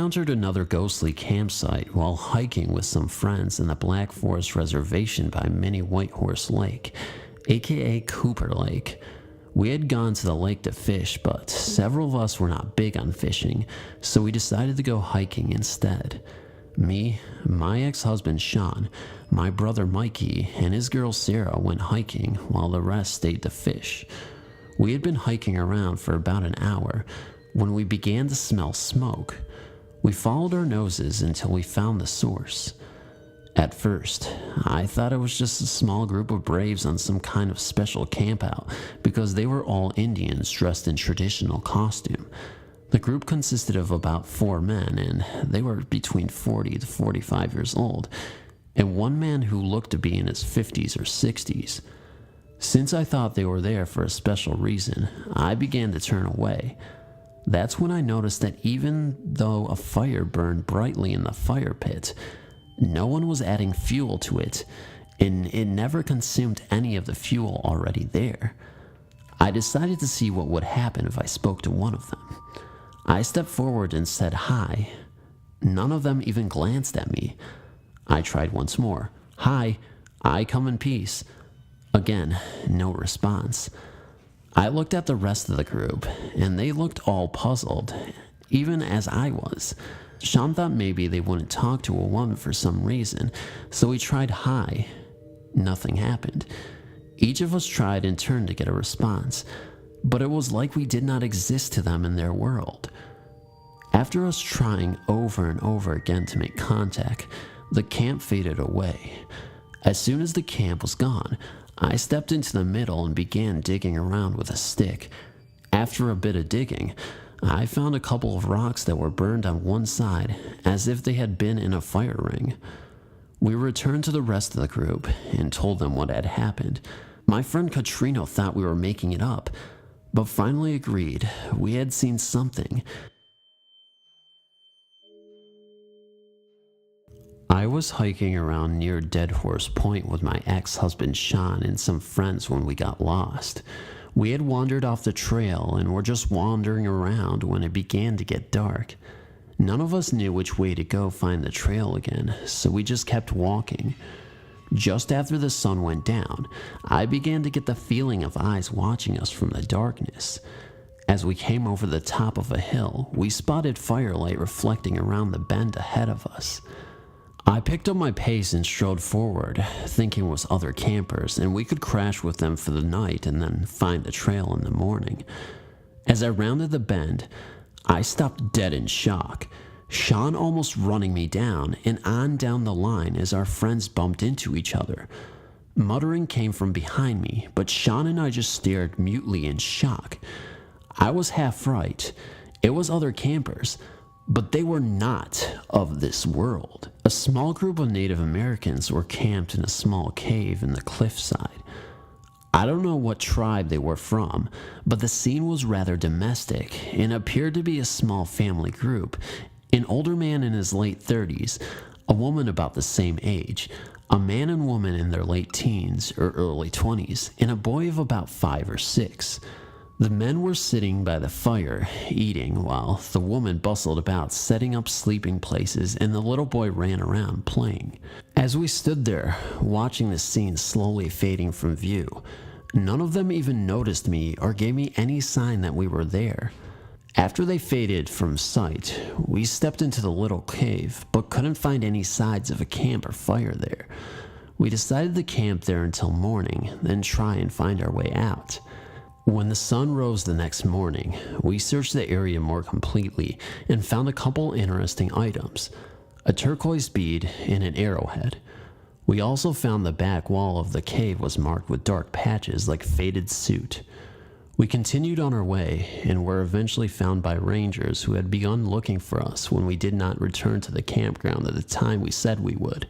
encountered another ghostly campsite while hiking with some friends in the Black Forest Reservation by Mini Whitehorse Lake, aka Cooper Lake. We had gone to the lake to fish, but several of us were not big on fishing, so we decided to go hiking instead. Me, my ex-husband Sean, my brother Mikey, and his girl Sarah went hiking while the rest stayed to fish. We had been hiking around for about an hour when we began to smell smoke. We followed our noses until we found the source. At first, I thought it was just a small group of braves on some kind of special campout because they were all Indians dressed in traditional costume. The group consisted of about 4 men, and they were between 40 to 45 years old, and one man who looked to be in his 50s or 60s. Since I thought they were there for a special reason, I began to turn away. That's when I noticed that even though a fire burned brightly in the fire pit, no one was adding fuel to it, and it never consumed any of the fuel already there. I decided to see what would happen if I spoke to one of them. I stepped forward and said hi. None of them even glanced at me. I tried once more. Hi, I come in peace. Again, no response. I looked at the rest of the group, and they looked all puzzled, even as I was. Sean thought maybe they wouldn't talk to a woman for some reason, so he tried hi. Nothing happened. Each of us tried in turn to get a response, but it was like we did not exist to them in their world. After us trying over and over again to make contact, the camp faded away. As soon as the camp was gone, I stepped into the middle and began digging around with a stick. After a bit of digging, I found a couple of rocks that were burned on one side, as if they had been in a fire ring. We returned to the rest of the group and told them what had happened. My friend Katrina thought we were making it up, but finally agreed we had seen something. I was hiking around near Dead Horse Point with my ex-husband Sean and some friends when we got lost. We had wandered off the trail and were just wandering around when it began to get dark. None of us knew which way to go find the trail again, so we just kept walking. Just after the sun went down, I began to get the feeling of eyes watching us from the darkness. As we came over the top of a hill, we spotted firelight reflecting around the bend ahead of us. I picked up my pace and strode forward, thinking it was other campers and we could crash with them for the night and then find the trail in the morning. As I rounded the bend, I stopped dead in shock, Sean almost running me down and on down the line as our friends bumped into each other. Muttering came from behind me, but Sean and I just stared mutely in shock. I was half right. It was other campers, but they were not of this world. A small group of Native Americans were camped in a small cave in the cliffside. I don't know what tribe they were from, but the scene was rather domestic and appeared to be a small family group. An older man in his late 30s, a woman about the same age, a man and woman in their late teens or early 20s, and a boy of about 5 or 6. The men were sitting by the fire, eating, while the woman bustled about setting up sleeping places and the little boy ran around playing. As we stood there, watching the scene slowly fading from view, none of them even noticed me or gave me any sign that we were there. After they faded from sight, we stepped into the little cave, but couldn't find any signs of a camp or fire there. We decided to camp there until morning, then try and find our way out. When the sun rose the next morning, we searched the area more completely and found a couple interesting items: a turquoise bead and an arrowhead. We also found the back wall of the cave was marked with dark patches like faded soot. We continued on our way and were eventually found by rangers who had begun looking for us when we did not return to the campground at the time we said we would.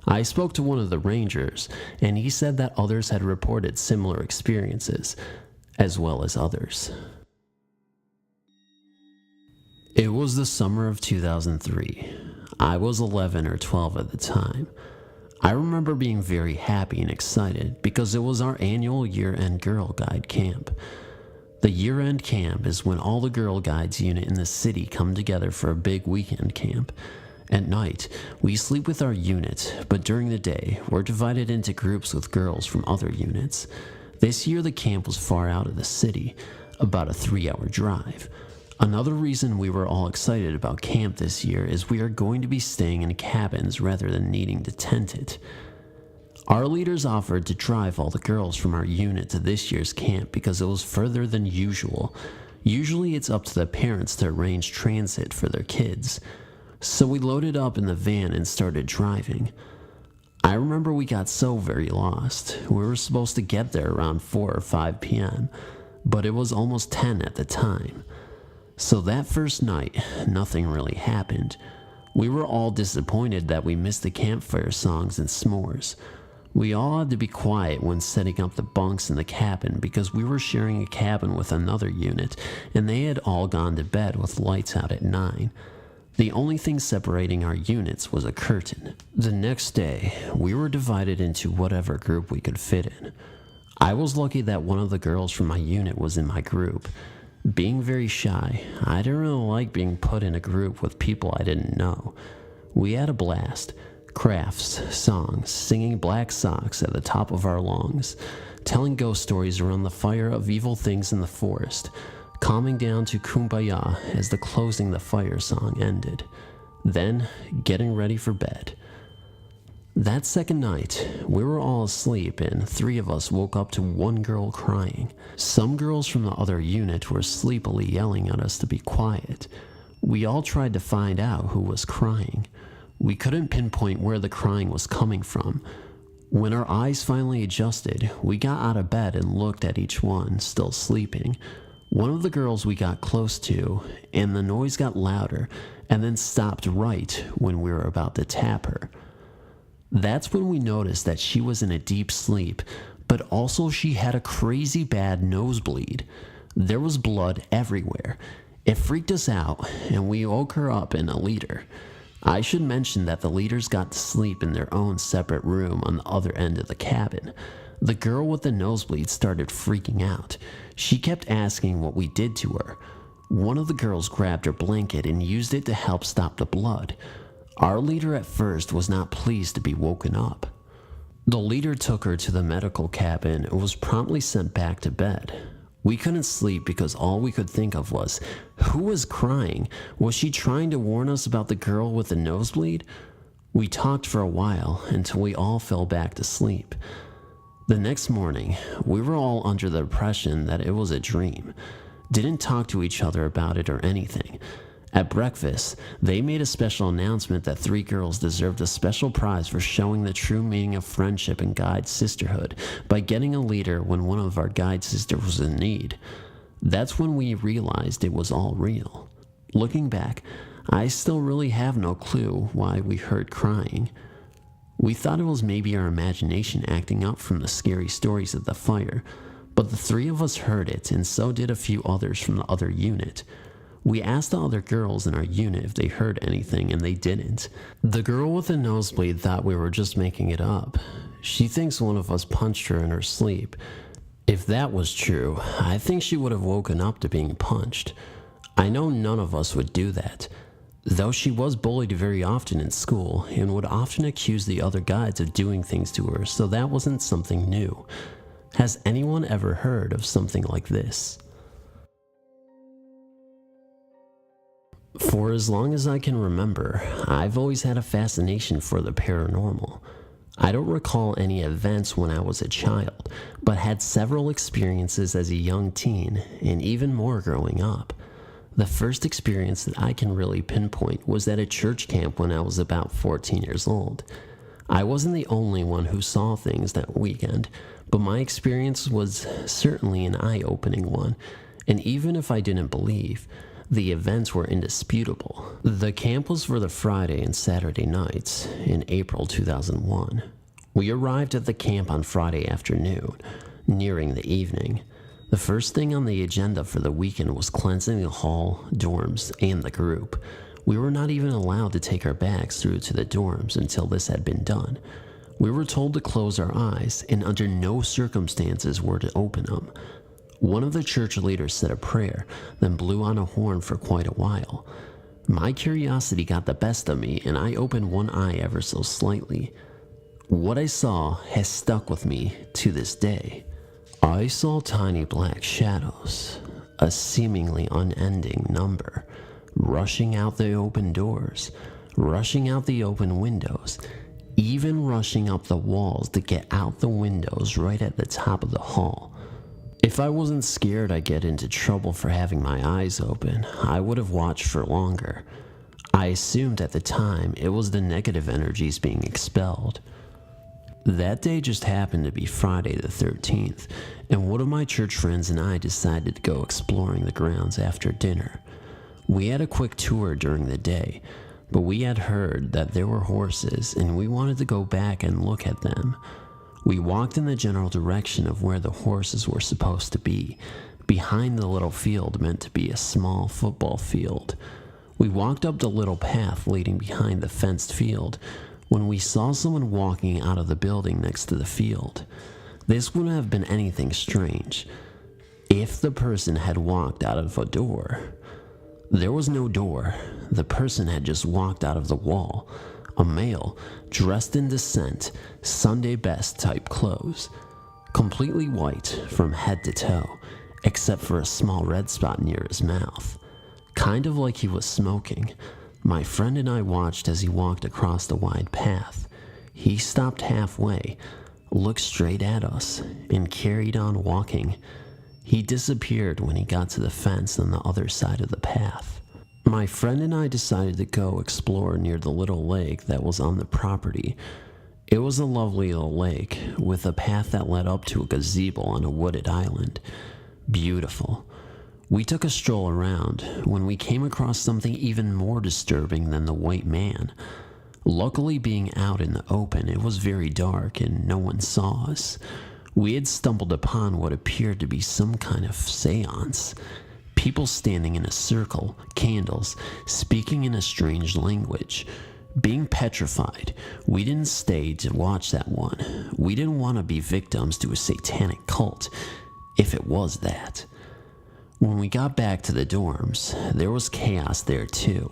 I spoke to one of the rangers, and he said that others had reported similar experiences, as well as others. It was the summer of 2003. I was 11 or 12 at the time. I remember being very happy and excited because it was our annual year-end Girl Guide camp. The year-end camp is when all the Girl Guides unit in the city come together for a big weekend camp. At night, we sleep with our unit, but during the day, we're divided into groups with girls from other units. This year the camp was far out of the city, about a 3-hour drive. Another reason we were all excited about camp this year is we are going to be staying in cabins rather than needing to tent it. Our leaders offered to drive all the girls from our unit to this year's camp because it was further than usual. Usually it's up to the parents to arrange transit for their kids. So we loaded up in the van and started driving. I remember we got so very lost. We were supposed to get there around 4 or 5 p.m., but it was almost 10 at the time. So that first night, nothing really happened. We were all disappointed that we missed the campfire songs and s'mores. We all had to be quiet when setting up the bunks in the cabin because we were sharing a cabin with another unit and they had all gone to bed with lights out at 9. The only thing separating our units was a curtain. The next day, we were divided into whatever group we could fit in. I was lucky that one of the girls from my unit was in my group. Being very shy, I didn't really like being put in a group with people I didn't know. We had a blast. Crafts, songs, singing Black Socks at the top of our lungs, telling ghost stories around the fire of evil things in the forest, calming down to Kumbaya as the closing the fire song ended, then getting ready for bed. That second night, we were all asleep and 3 of us woke up to one girl crying. Some girls from the other unit were sleepily yelling at us to be quiet. We all tried to find out who was crying. We couldn't pinpoint where the crying was coming from. When our eyes finally adjusted, we got out of bed and looked at each one, still sleeping. One of the girls we got close to, and the noise got louder, and then stopped right when we were about to tap her. That's when we noticed that she was in a deep sleep, but also she had a crazy bad nosebleed. There was blood everywhere. It freaked us out, and we woke her up in a leader. I should mention that the leaders got to sleep in their own separate room on the other end of the cabin. The girl with the nosebleed started freaking out. She kept asking what we did to her. One of the girls grabbed her blanket and used it to help stop the blood. Our leader at first was not pleased to be woken up. The leader took her to the medical cabin and was promptly sent back to bed. We couldn't sleep because all we could think of was, who was crying? Was she trying to warn us about the girl with the nosebleed? We talked for a while until we all fell back to sleep. The next morning, we were all under the impression that it was a dream. Didn't talk to each other about it or anything. At breakfast, they made a special announcement that 3 girls deserved a special prize for showing the true meaning of friendship and guide sisterhood by getting a leader when one of our guide sisters was in need. That's when we realized it was all real. Looking back, I still really have no clue why we heard crying. We thought it was maybe our imagination acting up from the scary stories of the fire, but the 3 of us heard it, and so did a few others from the other unit. We asked the other girls in our unit if they heard anything, and they didn't. The girl with the nosebleed thought we were just making it up. She thinks one of us punched her in her sleep. If that was true, I think she would have woken up to being punched. I know none of us would do that, though she was bullied very often in school and would often accuse the other guides of doing things to her, so that wasn't something new. Has anyone ever heard of something like this? For as long as I can remember, I've always had a fascination for the paranormal. I don't recall any events when I was a child, but had several experiences as a young teen, and even more growing up. The first experience that I can really pinpoint was at a church camp when I was about 14 years old. I wasn't the only one who saw things that weekend, but my experience was certainly an eye-opening one, and even if I didn't believe, the events were indisputable. The camp was for the Friday and Saturday nights in April 2001. We arrived at the camp on Friday afternoon, nearing the evening. The first thing on the agenda for the weekend was cleansing the hall, dorms, and the group. We were not even allowed to take our bags through to the dorms until this had been done. We were told to close our eyes and under no circumstances were to open them. One of the church leaders said a prayer, then blew on a horn for quite a while. My curiosity got the best of me, and I opened one eye ever so slightly. What I saw has stuck with me to this day. I saw tiny black shadows, a seemingly unending number, rushing out the open doors, rushing out the open windows, even rushing up the walls to get out the windows right at the top of the hall. If I wasn't scared I'd get into trouble for having my eyes open, I would have watched for longer. I assumed at the time it was the negative energies being expelled. That day just happened to be Friday the 13th, and one of my church friends and I decided to go exploring the grounds after dinner. We had a quick tour during the day, but we had heard that there were horses and we wanted to go back and look at them. We walked in the general direction of where the horses were supposed to be, behind the little field meant to be a small football field. We walked up the little path leading behind the fenced field when we saw someone walking out of the building next to the field. This wouldn't have been anything strange if the person had walked out of a door. There was no door. The person had just walked out of the wall. A male, dressed in decent, Sunday best type clothes. Completely white from head to toe, except for a small red spot near his mouth. Kind of like he was smoking. My friend and I watched as he walked across the wide path. He stopped halfway, looked straight at us, and carried on walking. He disappeared when he got to the fence on the other side of the path. My friend and I decided to go explore near the little lake that was on the property. It was a lovely little lake with a path that led up to a gazebo on a wooded island. Beautiful. We took a stroll around when we came across something even more disturbing than the white man. Luckily, being out in the open, it was very dark and no one saw us. We had stumbled upon what appeared to be some kind of seance. People standing in a circle, candles, speaking in a strange language. Being petrified, we didn't stay to watch that one. We didn't want to be victims to a satanic cult, if it was that. When we got back to the dorms, there was chaos there too.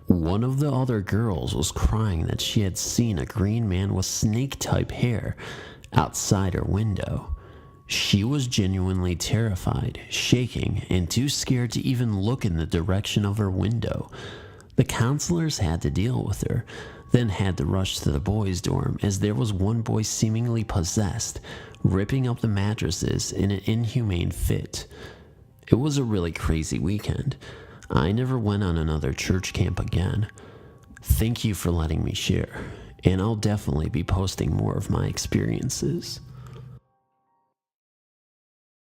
One of the other girls was crying that she had seen a green man with snake-type hair outside her window. She was genuinely terrified, shaking, and too scared to even look in the direction of her window. The counselors had to deal with her, then had to rush to the boys' dorm as there was one boy seemingly possessed, ripping up the mattresses in an inhumane fit. It was a really crazy weekend. I never went on another church camp again. Thank you for letting me share, and I'll definitely be posting more of my experiences.